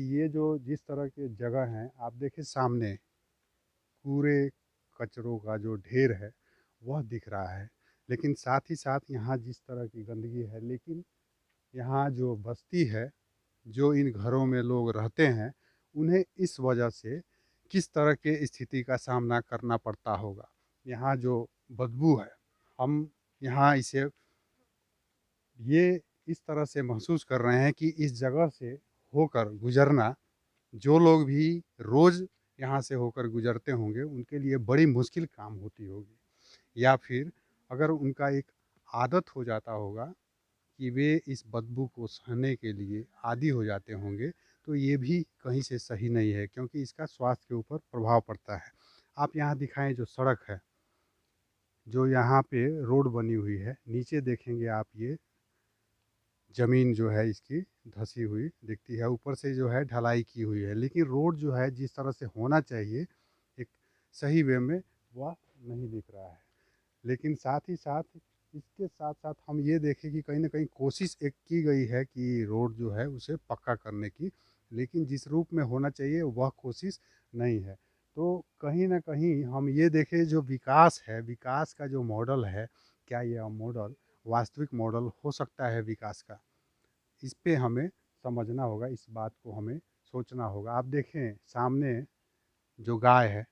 ये जो जिस तरह के जगह हैं, आप देखिए सामने पूरे कचरों का जो ढेर है वह दिख रहा है। लेकिन साथ ही साथ यहाँ जिस तरह की गंदगी है, लेकिन यहाँ जो बस्ती है, जो इन घरों में लोग रहते हैं, उन्हें इस वजह से किस तरह के स्थिति का सामना करना पड़ता होगा। यहाँ जो बदबू है, हम यहाँ इसे ये इस तरह से महसूस कर रहे हैं कि इस जगह से होकर गुज़रना, जो लोग भी रोज़ यहाँ से होकर गुज़रते होंगे, उनके लिए बड़ी मुश्किल काम होती होगी। या फिर अगर उनका एक आदत हो जाता होगा कि वे इस बदबू को सहने के लिए आदी हो जाते होंगे, तो ये भी कहीं से सही नहीं है, क्योंकि इसका स्वास्थ्य के ऊपर प्रभाव पड़ता है। आप यहाँ दिखाएँ जो सड़क है, जो यहाँ पे रोड बनी हुई है, नीचे देखेंगे आप, ये ज़मीन जो है इसकी धसी हुई दिखती है, ऊपर से जो है ढलाई की हुई है, लेकिन रोड जो है जिस तरह से होना चाहिए एक सही वे में, वह नहीं दिख रहा है। लेकिन साथ ही साथ इसके साथ साथ हम ये देखें कि कहीं न कहीं कोशिश एक की गई है कि रोड जो है उसे पक्का करने की, लेकिन जिस रूप में होना चाहिए वह कोशिश नहीं है। तो कहीं न कहीं हम ये देखें, जो विकास है, विकास का जो मॉडल है, क्या यह मॉडल वास्तविक मॉडल हो सकता है विकास का? इस पे हमें समझना होगा, इस बात को हमें सोचना होगा। आप देखें सामने जो गाय है,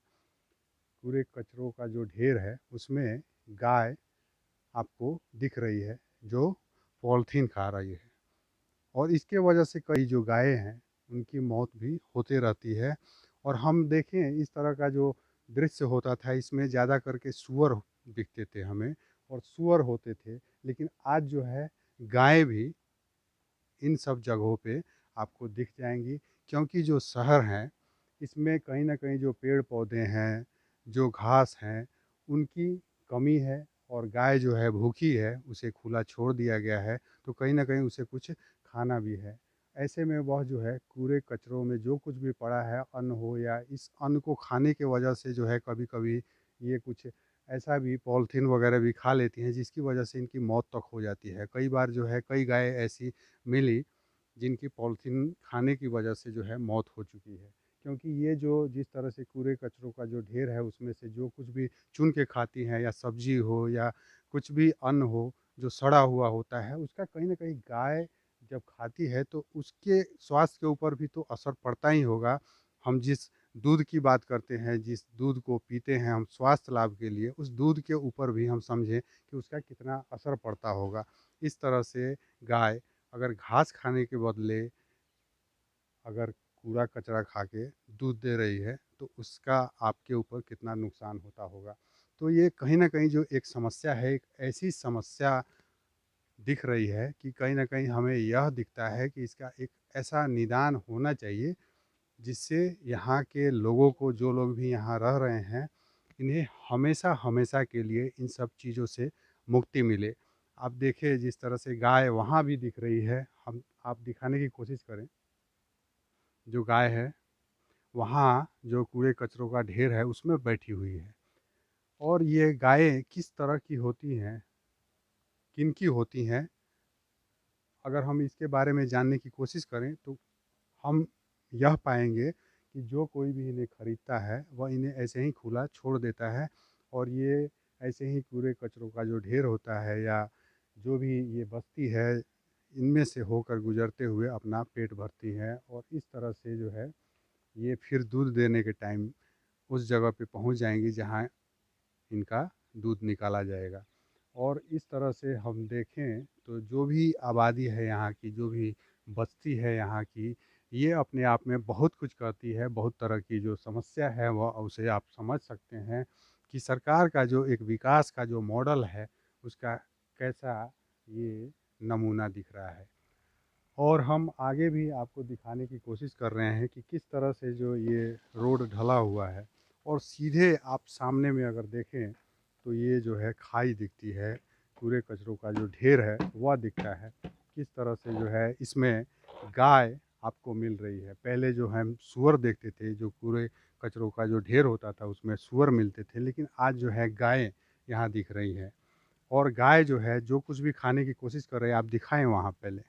पूरे कचरों का जो ढेर है, उसमें गाय आपको दिख रही है, जो पॉलीथीन खा रही है। और इसके वजह से कई जो गायें हैं, उनकी मौत भी होते रहती है। और हम देखें इस तरह का जो दृश्य होता था, इसमें ज़्यादा करके सूअर दिखते थे हमें, और सूअर होते थे। लेकिन आज जो है गायें भी इन सब जगहों पे आपको दिख जाएंगी, क्योंकि जो शहर हैं, इसमें कहीं न कहीं जो पेड़-पौधे हैं, जो घास हैं, उनकी कमी है, और गाय जो है भूखी है, उसे खुला छोड़ दिया गया है, तो कहीं न कहीं उसे कुछ खाना भी है। ऐसे में वह जो है कूड़े-कचरों में जो कुछ भी पड़ा है, अन्न हो, या इस अन्न को खाने की वजह से जो है कभी-कभी ये कुछ ऐसा भी पॉलीथीन वगैरह भी खा लेती हैं, जिसकी वजह से इनकी मौत तक हो जाती है। कई बार जो है कई गाय ऐसी मिली जिनकी पॉलीथीन खाने की वजह से जो है मौत हो चुकी है, क्योंकि ये जो जिस तरह से कूड़े कचरों का जो ढेर है, उसमें से जो कुछ भी चुन के खाती हैं, या सब्जी हो या कुछ भी अन्न हो जो सड़ा हुआ होता है, उसका कहीं ना कहीं गाय जब खाती है तो उसके स्वास्थ्य के ऊपर भी तो असर पड़ता ही होगा। हम जिस दूध की बात करते हैं, जिस दूध को पीते हैं हम स्वास्थ्य लाभ के लिए, उस दूध के ऊपर भी हम समझें कि उसका कितना असर पड़ता होगा। इस तरह से गाय अगर घास खाने के बदले अगर कूड़ा कचरा खा के दूध दे रही है, तो उसका आपके ऊपर कितना नुकसान होता होगा। तो ये कहीं न कहीं जो एक समस्या है, एक ऐसी समस्या दिख रही है कि कहीं न कहीं हमें यह दिखता है कि इसका एक ऐसा निदान होना चाहिए, जिससे यहाँ के लोगों को, जो लोग भी यहाँ रह रहे हैं, इन्हें हमेशा-हमेशा के लिए इन सब चीज़ों से मुक्ति मिले। आप देखिए जिस तरह से गाय वहाँ भी दिख रही है, हम आप दिखाने की कोशिश करें, जो गाय है, वहाँ जो कूड़े-कचरों का ढेर है, उसमें बैठी हुई है। और ये गायें किस तरह की होती हैं, किनकी होती हैं, अगर हम इसके बारे में जानने की कोशिश करें, तो हम यह पाएँगे कि जो कोई भी इन्हें खरीदता है, वह इन्हें ऐसे ही खुला छोड़ देता है, और ये ऐसे ही कूड़े-कचरों का जो ढेर होता है, या जो भी ये बस्ती है, इनमें से होकर गुज़रते हुए अपना पेट भरती हैं, और इस तरह से जो है, ये फिर दूध देने के टाइम उस जगह पे पहुँच जाएँगी जहाँ इनका दूध निकाला जाएगा। और इस तरह से हम देखें तो जो भी आबादी है यहाँ की, जो भी बस्ती है यहाँ की, ये अपने आप में बहुत कुछ कहती है। बहुत तरह की जो समस्या है वह उसे आप समझ सकते हैं कि सरकार का जो एक विकास का जो मॉडल है, उसका कैसा ये नमूना दिख रहा है। और हम आगे भी आपको दिखाने की कोशिश कर रहे हैं कि किस तरह से जो ये रोड ढला हुआ है, और सीधे आप सामने में अगर देखें तो ये जो है खाई दिखती है, कूड़े कचरों का जो ढेर है वह दिखता है। किस तरह से जो है इसमें गाय आपको मिल रही है। पहले जो हम सूअर देखते थे, जो कूड़े कचरों का जो ढेर होता था उसमें सूअर मिलते थे, लेकिन आज जो है गायें यहाँ दिख रही हैं। और गाय जो है जो कुछ भी खाने की कोशिश कर रही है, आप दिखाएं वहाँ पहले,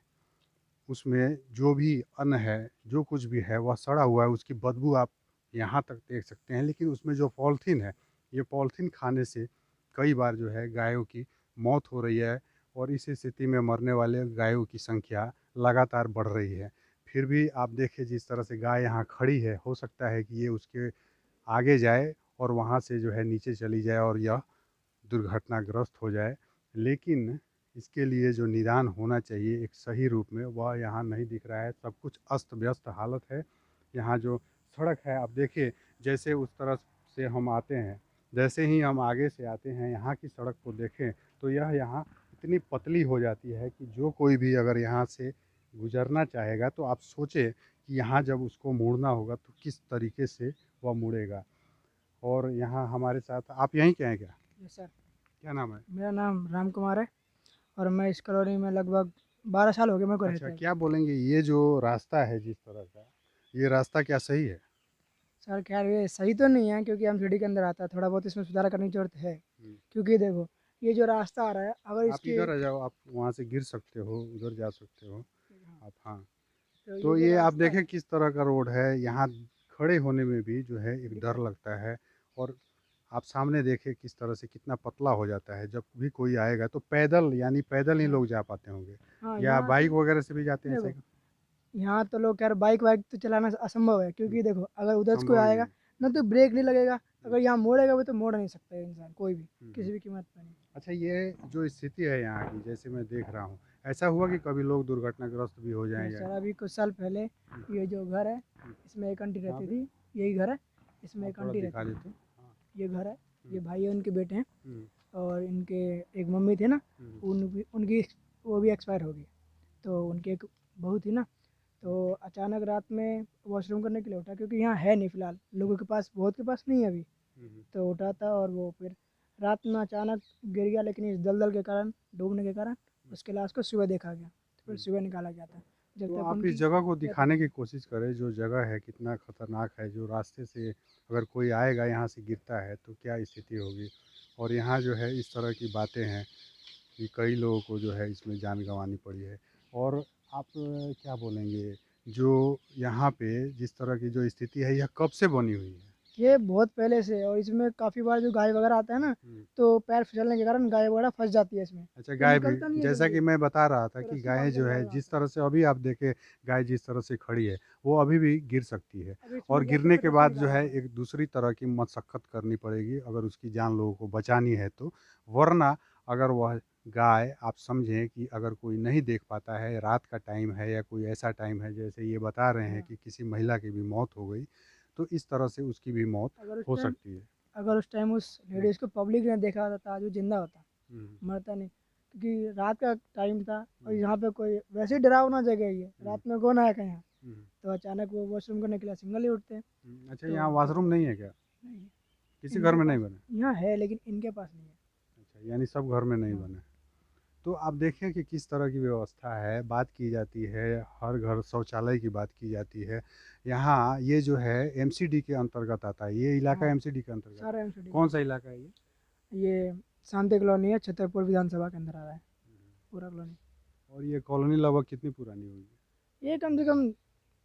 उसमें जो भी अन्न है, जो कुछ भी है वह सड़ा हुआ है, उसकी बदबू आप यहाँ तक देख सकते हैं। लेकिन उसमें जो पॉलीथीन है, ये पॉलीथीन खाने से कई बार जो है गायों की मौत हो रही है और इस स्थिति में मरने वाले गायों की संख्या लगातार बढ़ रही है। फिर भी आप देखिए जिस तरह से गाय यहाँ खड़ी है, हो सकता है कि ये उसके आगे जाए और वहाँ से जो है नीचे चली जाए और यह दुर्घटनाग्रस्त हो जाए। लेकिन इसके लिए जो निदान होना चाहिए एक सही रूप में, वह यहाँ नहीं दिख रहा है। सब कुछ अस्त व्यस्त हालत है। यहाँ जो सड़क है आप देखिए, जैसे उस तरफ से हम आते हैं, जैसे ही हम आगे से आते हैं यहाँ की सड़क को देखें तो यह यहाँ इतनी पतली हो जाती है कि जो कोई भी अगर यहाँ से गुजरना चाहेगा तो आप सोचें कि यहाँ जब उसको मुड़ना होगा तो किस तरीके से वह मुड़ेगा। और यहाँ हमारे साथ आप यहीं के हैं क्या? Yes sir. क्या नाम है? मेरा नाम राम कुमार है और मैं इस कॉलोनी में लगभग 12 साल हो गए मेरे को अच्छा, रहते हैं। क्या बोलेंगे ये जो रास्ता है जिस तरह का, ये रास्ता क्या सही है? सर खैर ये सही तो नहीं है क्योंकि हम सिटी के अंदर आता है, थोड़ा बहुत इसमें सुधार करने की ज़रूरत है। हम्म। क्योंकि देखो, ये जो रास्ता आ रहा है अगर आप इसके इधर आ जाओ, आप वहाँ से गिर सकते हो, उधर जा सकते हो आप। हाँ, तो ये तो जो ये आप रास्ता देखें है, किस तरह का रोड है। यहाँ खड़े होने में भी जो है एक डर दिक्कत है। लगता है। और आप सामने देखें किस तरह से कितना पतला हो जाता है। जब भी कोई आएगा तो पैदल, यानी पैदल ही हाँ लोग जा पाते होंगे, हाँ, या यहाँ से बाइक वगैरह से भी जाते हैं देखो, साइकिल? यहाँ तो लोग यार बाइक वाइक तो चलाना असंभव है क्योंकि देखो अगर उधर से कोई संभव ही आएगा नहीं। ना तो ब्रेक नहीं लगेगा, हम्म, अगर यहाँ मोड़ेगा भी तो मोड़ नहीं सकता है इंसान कोई भी, हम्म। किसी भी कीमत पर नहीं। अच्छा, ये जो स्थिति है यहाँ की, जैसे मैं देख रहा हूँ, ऐसा हुआ कि कभी लोग दुर्घटनाग्रस्त भी हो जाएं यस या? सर, अभी कुछ साल पहले ये जो घर है इसमें एक आंटी कहाँ रहती पे? थी, यही घर है, इसमें आप एक थोड़ा आंटी दिखा रहती थी। देते। हाँ। ये घर है, ये हम्म, भाई है, उनके बेटे हैं हम्म, और इनके एक मम्मी थे ना, हम्म, उनकी वो भी एक्सपायर हो गई। तो उनकी एक बहू थी ना, तो अचानक रात में वॉशरूम करने के लिए उठा क्योंकि यहाँ है नहीं फिलहाल, लोगों के पास बहुत के पास नहीं है अभी। हम्म, तो उठा था और वो फिर रात में अचानक गिर गया, लेकिन इस दलदल के कारण, डूबने के कारण उसके लाश को सुबह देखा गया, तो फिर हम्म। सुबह निकाला गया था जब तो तक आप इस उनकी जगह को डेथ नहीं दिखाने की हुई। कोशिश करें, जो जगह है कितना खतरनाक है, जो रास्ते से अगर कोई आएगा यहाँ से गिरता है तो क्या स्थिति होगी। और यहाँ जो है इस तरह की बातें हैं कि कई लोगों को जो है इसमें जान गंवानी पड़ी है। और आप क्या बोलेंगे, जो यहाँ पे जिस तरह की जो स्थिति है, यह कब से बनी हुई है? ये बहुत पहले से है और इसमें काफ़ी बार जो गाय वगैरह आता है ना, हम्म। तो पैर फिसलने के कारण गाय वगैरह फंस जाती है इसमें, अच्छा, ये गाय भी, निकलता नहीं है जैसा जल्दी, कि मैं बता रहा था तो कि रस्सी गायें बांध के जो है निकालना जिस होता है। तरह से अभी आप देखें, गाय जिस तरह से खड़ी है वो अभी भी गिर सकती है। अब इसमें और या तो गिरने फिर के रस्सी बाद जो निकालना है पड़ेगा। एक दूसरी तरह की मशक्क़त करनी पड़ेगी अगर उसकी जान लोगों को बचानी है तो। वरना अगर वह गाय, आप समझें कि अगर कोई नहीं देख पाता है, रात का टाइम है या कोई ऐसा टाइम है जैसे ये बता रहे हैं हाँ, कि किसी महिला की भी मौत हो गई, तो इस तरह से उसकी भी मौत अगर उस हो टाइम सकती है। अगर उस टाइम उस हम्म, लेडीज़ को पब्लिक ने देखा होता तो आज वो जिंदा होता, हम्म, मरता नहीं, क्योंकि रात का टाइम था और हम्म, यहाँ पे कोई वैसे ही डरावना जगह ही है, हम्म, रात में कौन आएगा यहाँ। हम्म, तो अचानक वो वॉशरूम करने के लिए सिंगल ही उठते हैं। अच्छा, तो यहाँ वॉशरूम नहीं है क्या? नहीं, किसी घर इनके में नहीं पास बना? यहाँ है लेकिन इनके पास नहीं है। अच्छा, यानी सब घर में नहीं हाँ बने। तो आप देखें कि किस तरह की व्यवस्था है। बात की जाती है, हर घर शौचालय की बात की जाती है। यहाँ ये जो है एमसीडी के अंतर्गत आता है, ये इलाका हाँ, एमसीडी के अंतर्गत सारा है। एमसीडी कौन का। सा इलाका है ये? ये शांति कॉलोनी है, छतरपुर विधानसभा के अंदर आ रहा है पूरा कॉलोनी। और ये कॉलोनी लगभग कितनी पुरानी होगी? ये कम से कम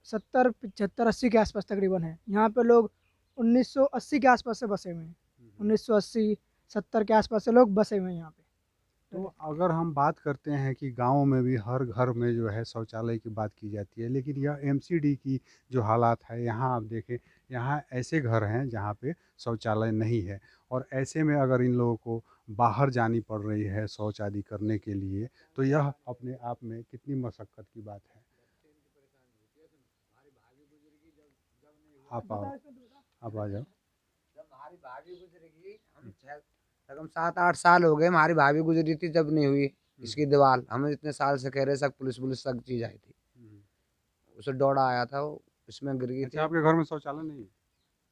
70 75 80 के आसपास तकरीबन है। यहाँ पे लोग 1980 के आसपास से बसे हुए हैं, हम्म। 1980 70 के आसपास से लोग बसे हुए हैं यहाँ पे तो पहले से। अगर हम बात करते हैं कि गाँव में भी हर घर में जो है शौचालय की बात की जाती है, लेकिन यह एमसीडी की जो हालात है, यहाँ आप देखें, यहाँ ऐसे घर हैं जहाँ पे शौचालय नहीं है। और ऐसे में अगर इन लोगों को बाहर जानी पड़ रही है शौच आदि करने के लिए, तो यह अपने आप में कितनी मशक्क़त की बात है। आप आओ, बता इसमें तो बता। आप आ जाओ। जब हमारी भाभी गुजरेगी, हम छह लगभग 7-8 साल हो गए, हमारी भाभी गुजरी थी जब नहीं हुई हम्म, इसकी दीवार। हम इतने साल से कह रहे सब पुलिस पुलिस सब चीज आई थी, हम्म। उसे दौड़ा आया था वो, इसमें गिर गई अच्छा, थी। आपके घर में शौचालय नहीं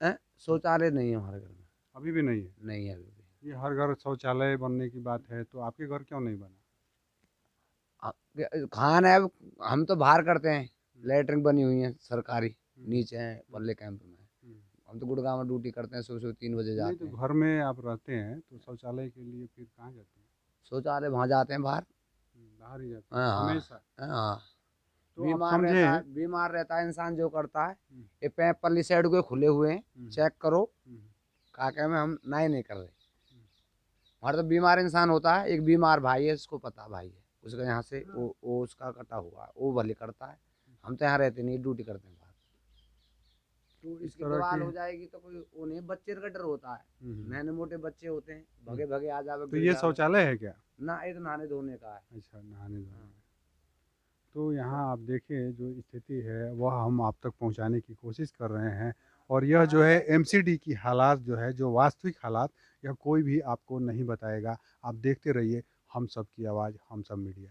है? शौचालय नहीं है हमारे घर में, अभी भी नहीं है? नहीं है अभी भी। ये हर घर शौचालय बनने की बात है, तो आपके घर क्यों नहीं बना? खान है अब, हम तो बाहर करते हैं, हम्म, लेटरिन बनी हुई है सरकारी, हम्म, नीचे है हम्म, पल्ले कैंप में। हम्म। हम तो गुड़गांव में ड्यूटी करते हैं, सुबह सुबह 3 बजे नहीं, जाते तो हैं। घर में आप रहते हैं तो शौचालय के लिए फिर कहाँ जाते हैं? शौचालय वहाँ जाते हैं बाहर। बाहर ही जाते हैं हाँ हाँ हमेशा? हाँ। तो आप समझे। बीमार रहता है इंसान जो करता है, हम्म। ये पैप पल्ली साइड को खुले हुए हैं, हम्म। चेक करो। हम्म। काके में हम ना ही नहीं कर रहे। हमारा तो बीमार इंसान होता है, एक बीमार भाई है, इसको पता भाई है, उसका यहाँ से वो उसका कटा हुआ है, वो भले करता है। हम तो यहाँ रहते नहीं, ड्यूटी करते हैं बाहर। तो इस इसकी तरह दीवार की। हो जाएगी तो कोई वो नहीं, बच्चे का डर होता है। हम्म। नन्हे मोटे बच्चे होते हैं, भगे भगे आ जावे, तो गिर ये जावे। शौचालय है क्या? ना, ये तो नहाने धोने का है। अच्छा, नहाने धोने हाँ। का। तो यहाँ आप देखिए जो स्थिति है वह हम आप तक पहुँचाने की कोशिश कर रहे हैं, और यह जो है एमसीडी की हालात जो है, जो वास्तविक हालात, यह कोई भी आपको नहीं बताएगा। आप देखते रहिए हम सब की आवाज़, हम सब मीडिया।